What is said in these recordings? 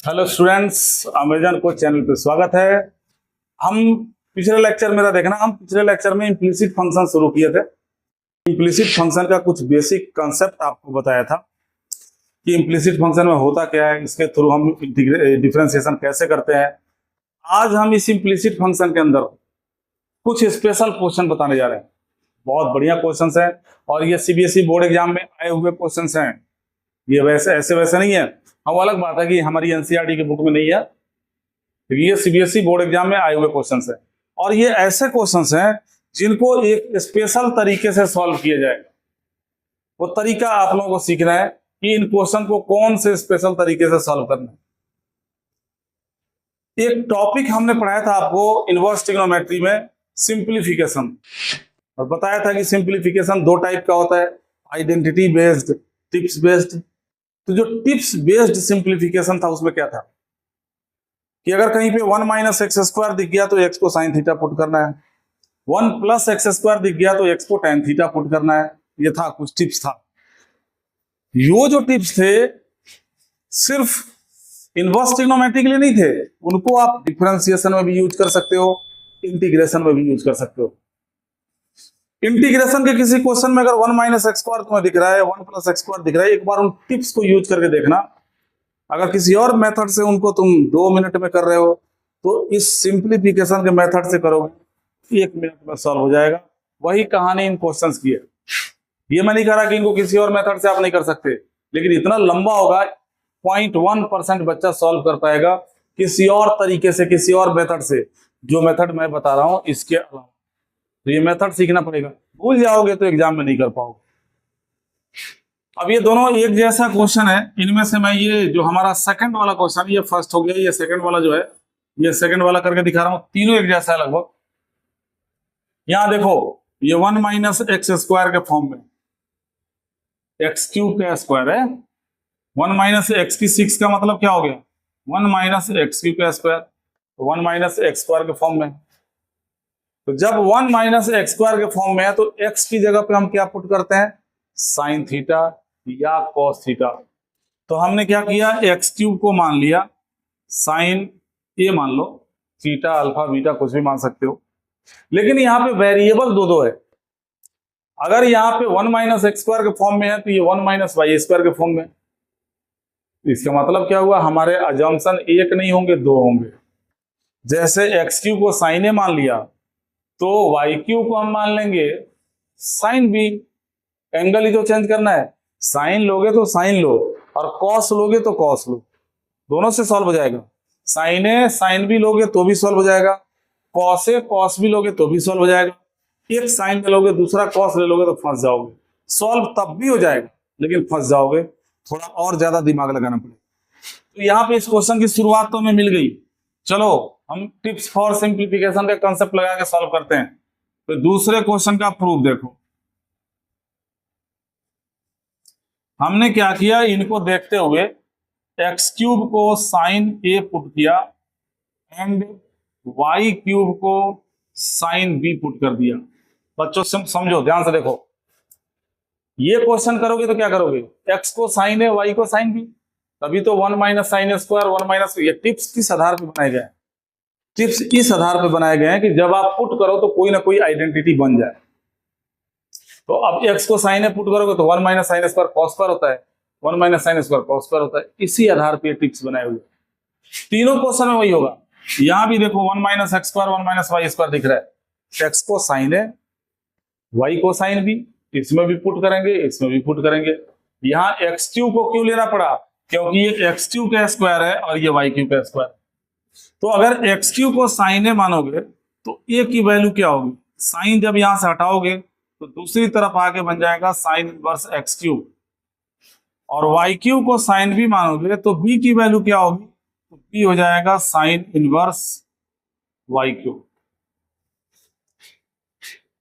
Hello students, Amazon coach channel पे स्वागत है। हम पिछले लेक्चर मेरा देखना, हम पिछले लेक्चर में इम्प्लिसिट फंक्शन शुरू किए थे। इम्प्लिसिट फंक्शन का कुछ बेसिक कंसेप्ट आपको बताया था कि इम्प्लिसिट फंक्शन में होता क्या है, इसके थ्रू हम डिफरेंशिएशन कैसे करते हैं। आज हम इस इम्प्लिसिट फंक्शन के अंदर कुछ स्पेशल क्वेश्चन बताने जा रहे हैं। बहुत बढ़िया क्वेश्चन है और ये सीबीएसई बोर्ड एग्जाम में आए हुए क्वेश्चन हैं। ये वैसे ऐसे वैसे नहीं है। अब अलग बात है कि हमारी एनसीईआरटी की बुक में नहीं है, क्योंकि ये सीबीएसई बोर्ड एग्जाम में आए हुए क्वेश्चंस हैं और ये ऐसे क्वेश्चंस हैं जिनको एक स्पेशल तरीके से सॉल्व किया जाएगा। वो तरीका आप लोगों को सीखना है कि इन क्वेश्चन को कौन से स्पेशल तरीके से सॉल्व करना है। एक टॉपिक हमने पढ़ाया था आपको इनवर्स ट्रिग्नोमेट्री में, सिंप्लीफिकेशन, और बताया था कि सिंप्लीफिकेशन दो टाइप का होता है, आइडेंटिटी बेस्ड, टिप्स बेस्ड। तो जो टिप्स बेस्ड सिंप्लीफिकेशन था उसमें क्या था कि अगर कहीं पे 1 माइनस एक्स स्क्वायर दिख गया तो एक्स को साइन थीटा पुट करना है, 1 प्लस एक्स स्क्वायर दिख गया तो एक्स को टैन थीटा पुट करना है। ये था, कुछ टिप्स था। यो जो टिप्स थे सिर्फ इनवर्स ट्रिग्नोमेट्री के लिए नहीं थे, उनको आप डिफरेंशिएशन में भी यूज कर सकते हो, इंटीग्रेशन में भी यूज कर सकते हो। इंटीग्रेशन के किसी क्वेश्चन में अगर 1 माइनस एक्स स्क्वायर तुम्हें दिख रहा है, 1 प्लस एक्स स्क्वायर दिख रहा है, एक बार उन टिप्स को यूज करके देखना। अगर किसी और मेथड से उनको तुम 2 मिनट में कर रहे हो तो इस सिंप्लीफिकेशन के मेथड से करोगे 1 मिनट में सॉल्व हो जाएगा। वही कहानी इन क्वेश्चंस की है। ये मैं नहीं कह रहा कि इनको किसी और मेथड से आप नहीं कर सकते, लेकिन इतना लंबा होगा 0.1% बच्चा सॉल्व कर पाएगा किसी और तरीके से, किसी और मेथड से, जो मेथड मैं बता रहा हूं इसके अलावा। तो ये मेथड सीखना पड़ेगा, भूल जाओगे तो एग्जाम में नहीं कर पाओगे। अब ये दोनों एक जैसा क्वेश्चन है, इनमें से मैं ये जो हमारा सेकंड वाला क्वेश्चन, ये फर्स्ट हो गया, ये सेकंड वाला जो है, ये सेकंड वाला करके दिखा रहा हूं। तीनों एक जैसा है लगभग। यहां देखो, ये 1 माइनस एक्स स्क्वायर के फॉर्म में, एक्स क्यूब का स्क्वायर है। 1 माइनस एक्स की 6 का मतलब क्या हो गया, 1 माइनस एक्स क्यूब का स्क्वायर, 1 माइनस एक्स स्क्वायर के फॉर्म में। तो जब 1 माइनस एक्स स्क्वायर के फॉर्म में है तो एक्स की जगह पे हम क्या पुट करते हैं, साइन थीटा या कॉस थीटा। तो हमने क्या किया, एक्स क्यूब को मान लिया, साइन ए मान लो, थीटा अल्फा बीटा कुछ भी मान सकते हो। लेकिन यहाँ पे वेरिएबल दो दो है। अगर यहाँ पे 1 माइनस एक्स स्क्वायर के फॉर्म में है तो ये 1 माइनस वाई स्क्वायर के फॉर्म में। इसका मतलब क्या हुआ, हमारे अजम्पशन एक नहीं होंगे, दो होंगे। जैसे एक्स क्यूब को साइन ए मान लिया तो वाई क्यूब को हम मान लेंगे साइन बी। एंगल ही तो चेंज करना है, साइन लोगे तो साइन लो और कॉस लोगे तो कॉस लो, दोनों से सॉल्व हो जाएगा। साइन ए साइन बी लोगे तो भी सॉल्व हो जाएगा, कॉस ए कॉस बी लोगे तो भी सॉल्व हो जाएगा। एक साइन ले लोगे दूसरा कॉस ले लोगे तो फंस जाओगे। सॉल्व तब भी हो जाएगा लेकिन फंस जाओगे, थोड़ा और ज्यादा दिमाग लगाना पड़ेगा। तो यहाँ पे इस क्वेश्चन की शुरुआत तो हमें मिल गई। चलो हम टिप्स फॉर सिंप्लीफिकेशन का कंसेप्ट लगा के सॉल्व करते हैं। तो दूसरे क्वेश्चन का प्रूफ देखो। हमने क्या किया, इनको देखते हुए एक्स क्यूब को साइन ए पुट किया एंड वाई क्यूब को साइन बी पुट कर दिया। बच्चों समझो, ध्यान से देखो। ये क्वेश्चन करोगे तो क्या करोगे, एक्स को साइन ए वाई को साइन बी, तभी तो 1 माइनस साइन स्क्वायर 1 माइनस। ये टिप्स किस आधार पर बनाए गए हैं, टिप्स इस आधार पर बनाए गए हैं कि जब आप पुट करो तो कोई ना कोई आइडेंटिटी बन जाए। तो अब एक्स को साइन ए पुट करोगे तो 1 minus sine square cos square होता है, 1 minus sine square cos square होता है। इसी आधार पर टिप्स बनाए हुए तीनों क्वेश्चन में वही होगा। यहां भी देखो 1 minus x square 1 minus y square दिख रहा है, एक्स को साइन ए वाई को साइन बी, इसमें भी पुट करेंगे इसमें भी पुट करेंगे। यहाँ एक्स क्यूब को क्यों लेना पड़ा, क्योंकि ये एक्स क्यूब का स्क्वायर है और ये वाई क्यूब का स्क्वायर। तो अगर एक्स क्यूब को साइन ए मानोगे तो ए की वैल्यू क्या होगी, साइन जब यहां से हटाओगे तो दूसरी तरफ आके बन जाएगा साइन इनवर्स एक्स क्यूब। और वाई क्यूब को साइन बी मानोगे तो बी की वैल्यू क्या होगी, तो बी हो जाएगा साइन इनवर्स वाई क्यूब।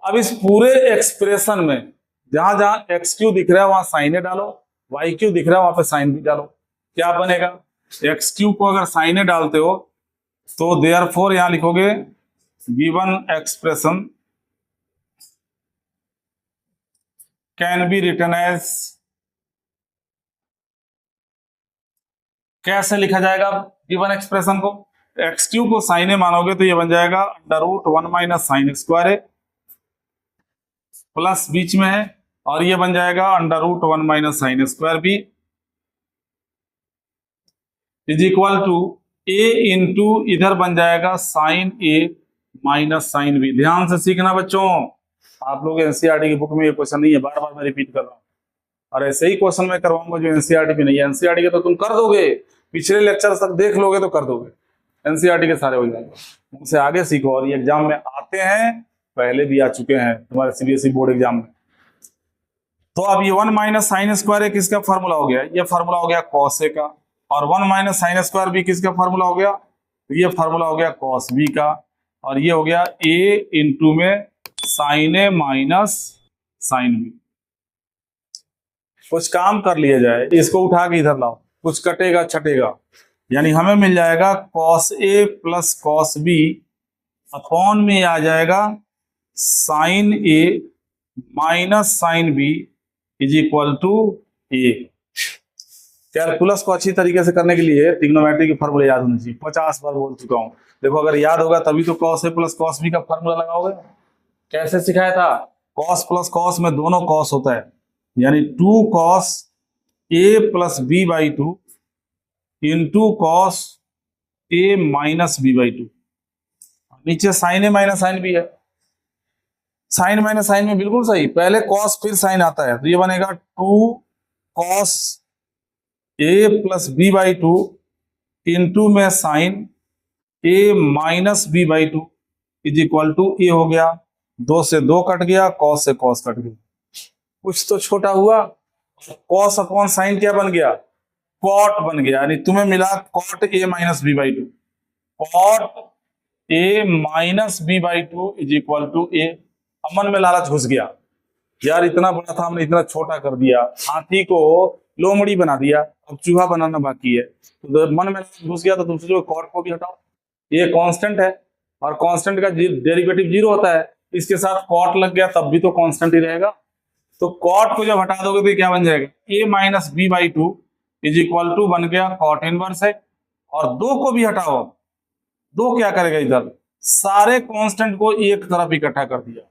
अब इस पूरे एक्सप्रेशन में जहां जहां एक्स क्यू दिख रहा है वहां साइन ए डालो, वाई क्यू दिख रहा है वहां पे साइन बी डालो। क्या बनेगा, एक्स क्यू को अगर साइन ए डालते हो तो देयरफॉर यहां लिखोगे given expression can be written as कैसे लिखा जाएगा गिवन एक्सप्रेशन को? एक्स क्यू को साइन ए मानोगे तो ये बन जाएगा under root 1 minus sine square A, plus बीच में है, और ये बन जाएगा under root 1 minus sine square B is equal to A into इधर बन जाएगा sine A minus sine B. ध्यान से सीखना बच्चों, आप लोग एनसीईआरटी की बुक में ये क्वेश्चन नहीं है, बार बार मैं रिपीट कर रहा हूँ, और ऐसे ही क्वेश्चन मैं करवाऊंगा जो एनसीईआरटी में नहीं है। एनसीईआरटी के तो तुम कर दोगे, पिछले लेक्चर तक देख लोगे तो कर दोगे, एनसीईआरटी के सारे हो जाएंगे, उनसे आगे सीखो। और ये एग्जाम में आते हैं, पहले भी आ चुके हैं तुम्हारे सीबीएसई बोर्ड एग्जाम में। तो अब ये 1 माइनस साइन स्क्वायर ए किसका फॉर्मूला हो गया? ये फॉर्मूला हो गया कॉस ए का, और 1 माइनस साइन स्क्वायर बी किसका फॉर्मूला हो गया? तो ये फॉर्मूला हो गया कॉस बी का, और ये हो गया ए इंटू में sine A minus sine B. कुछ काम कर लिया जाए, इसको उठा के इधर लाओ, कुछ कटेगा छटेगा, यानी हमें मिल जाएगा cos A plus cos B upon में आ जाएगा sine A minus sine B is equal to A. Calculus को अच्छी तरीके से करने के लिए ट्रिग्नोमेट्री के फॉर्मूले याद होने चाहिए, 50 बार बोल चुका हूं। देखो अगर याद होगा तभी तो cos A plus cos B का फॉर्मूला लगाओगे। कैसे सिखाया था? कॉस प्लस कॉस में दोनों कॉस होता है, यानी 2 cos A plus B by 2 into cos A minus B by 2। नीचे sine A minus sine B है, साइन माइनस साइन में बिल्कुल सही, पहले कॉस फिर साइन आता है, तो ये बनेगा 2 cos A plus B by 2 into में sine A minus B by 2 is equal to A हो गया, 2 से 2 कट गया, कॉस से कॉस कट गया, कुछ तो छोटा हुआ। कॉस अपॉन साइन क्या बन गया? कॉट बन गया, यानी तुम्हें मिला cot A minus B by 2, cot A minus B by 2 is equal to A. मन में लालच घुस गया, यार इतना बड़ा था हमने इतना छोटा कर दिया, हाथी को लोमड़ी बना दिया, अब चूहा बनाना बाकी है। तो मन में घुस गया तो तुम सोचो कॉट को भी हटाओ, ये कांस्टेंट है और कांस्टेंट का डेरिवेटिव 0 होता है, इसके साथ कॉट लग गया तब भी तो कांस्टेंट ही रहेगा। तो कॉट को जब हटा दोगे तो क्या बन जाएगा? A minus B by 2 is equal to बन गया कॉट इनवर्स है, और 2 को भी हटाओ, 2 क्या करेगा? इधर सारे कांस्टेंट को एक तरफ इकट्ठा कर दिया,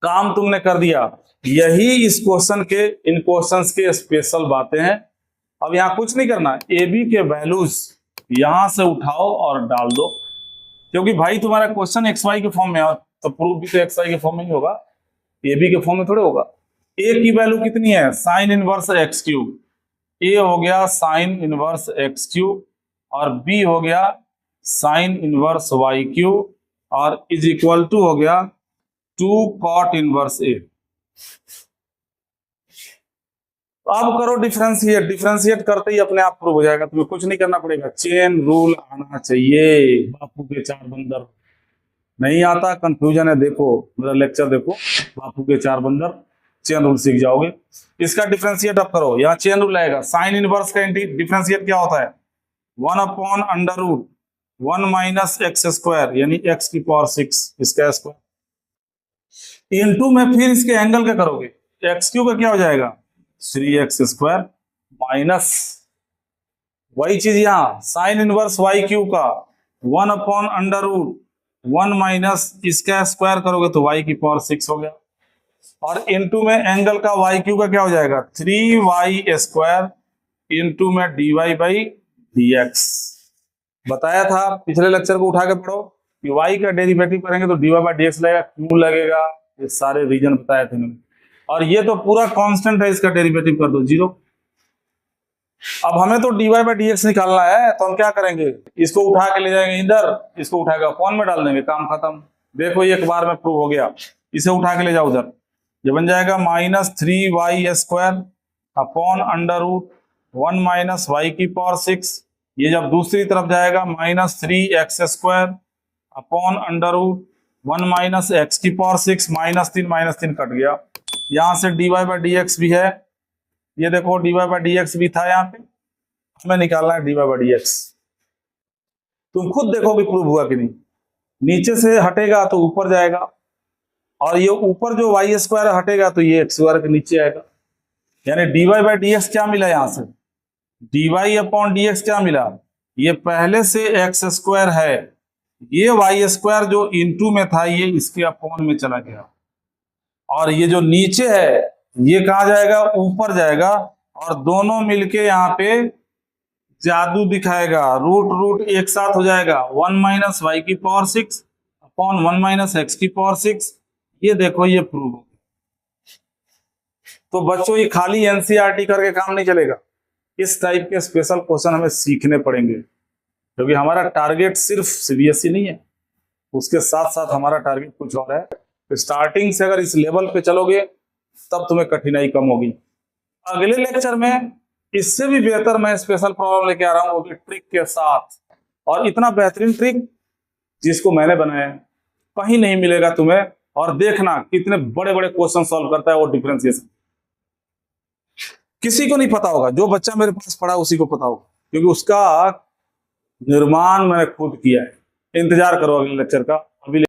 काम तुमने कर दिया। यही इस क्वेश्चन के, इन क्वेश्चंस के स्पेशल बातें हैं। अब यहां कुछ नहीं करना, ए बी के वैल्यूज यहां से उठाओ और डाल दो, क्योंकि भाई तुम्हारा क्वेश्चन एक्स वाई के फॉर्म में है, तो प्रूफ भी तो एक्स वाई के फॉर्म में ही होगा, ए बी के फॉर्म में थोड़े होगा। ए की वैल्यू कितनी है? साइन इनवर्स एक्स क्यूब, ए हो गया साइन इनवर्स एक्स क्यूब, और बी हो गया साइन इनवर्स वाई क्यूब, और इज इक्वल टू हो गया 2 कॉट इनवर्स ए। अब करो डिफरेंशिएट, डिफरेंशिएट करते ही अपने आप प्रूव हो जाएगा, तुम्हें कुछ नहीं करना पड़ेगा, चेन रूल आना चाहिए। बापू के 4 बंदर नहीं आता, कंफ्यूजन है, देखो मेरा लेक्चर देखो, बापू के 4 बंदर, चेन रूल सीख जाओगे। इसका डिफरेंशिएट अब करो, यहाँ चेन रूल आएगा, साइन इनवर्स का डिफरेंशिएट क्या होता है? 1 upon under root 1 minus x square, यानी एक्स की पावर 6 इसका स्क्वायर, इनटू में फिर इसके एंगल क्या करोगे? एक्स क्यू का क्या हो जाएगा? 3x स्क्वायर माइनस वही चीज यहां साइन इनवर्स वाई क्यू का 1 अपॉन अंडर रूट 1 माइनस इसका स्क्वायर करोगे तो y की पावर 6 हो गया, और इनटू में एंगल का वाई क्यू का क्या हो जाएगा? 3y स्क्वायर इंटू में dy बाई dx। बताया था पिछले लेक्चर को उठा के पढ़ो कि y का डेरिवेटिव करेंगे तो dy बाई dx लगेगा, क्यों लगेगा, ये सारे रीजन बताए थे मैंने। और ये तो पूरा कांस्टेंट है, इसका डेरिवेटिव कर दो 0। अब हमें तो dy बाई dx निकालना है, तो हम क्या करेंगे? इसको उठा के ले जाएंगे इधर, इसको उठा के अपॉन में डाल देंगे, काम खत्म। देखो एक बार में प्रूव हो गया, इसे उठा के ले जाओ उधर, ये बन जाएगा minus 3y square upon under root 1 minus y की पावर 6। ये जब दूसरी तरफ जाएगा minus 3x square upon under root 1 minus x की पावर 6, माइनस 3 कट गया, यहां से dy बाई dx भी है, ये देखो dy बाई dx भी था, यहाँ पे हमें निकालना है dy बाई dx। तुम खुद देखो कि प्रूव हुआ कि नहीं, नीचे से हटेगा तो ऊपर जाएगा, और ये ऊपर जो y स्क्वायर हटेगा तो ये x स्क्वायर के नीचे आएगा, यानी dy बाई dx क्या मिला यहां से? dy अपॉन dx क्या मिला, ये पहले से एक्स स्क्वायर है, ये वाई स्क्वायर जो इनटू में था ये इसके अपॉन में चला गया, और ये जो नीचे है ये कहाँ जाएगा, ऊपर जाएगा, और दोनों मिलके यहाँ पे जादू दिखाएगा, रूट रूट एक साथ हो जाएगा, 1 माइनस वाई की पावर 6 अपॉन 1 माइनस एक्स की पावर 6। ये देखो ये प्रूव हो गया। तो बच्चों ये खाली एनसीईआरटी करके काम नहीं चलेगा, इस टाइप के स्पेशल क्वेश्चन हमें सीखने पड़ेंगे, क्योंकि हमारा टारगेट सिर्फ सीबीएसई नहीं है, उसके साथ साथ हमारा टारगेट कुछ और है। तो स्टार्टिंग से अगर इस लेवल पे चलोगे तब तुम्हें कठिनाई कम होगी। अगले लेक्चर में इससे भी बेहतर मैं स्पेशल प्रॉब्लम लेके आ रहा हूं, वो भी ट्रिक के साथ, और इतना बेहतरीन ट्रिक जिसको मैंने बनाया कहीं नहीं मिलेगा तुम्हें। और देखना कितने बड़े बड़े क्वेश्चन सॉल्व करता है वो डिफरेंशिएशन, किसी को नहीं पता होगा, जो बच्चा मेरे पास पढ़ा उसी को पता होगा, क्योंकि उसका निर्माण मैंने खुद किया है। इंतजार करो अगले लेक्चर का। अभी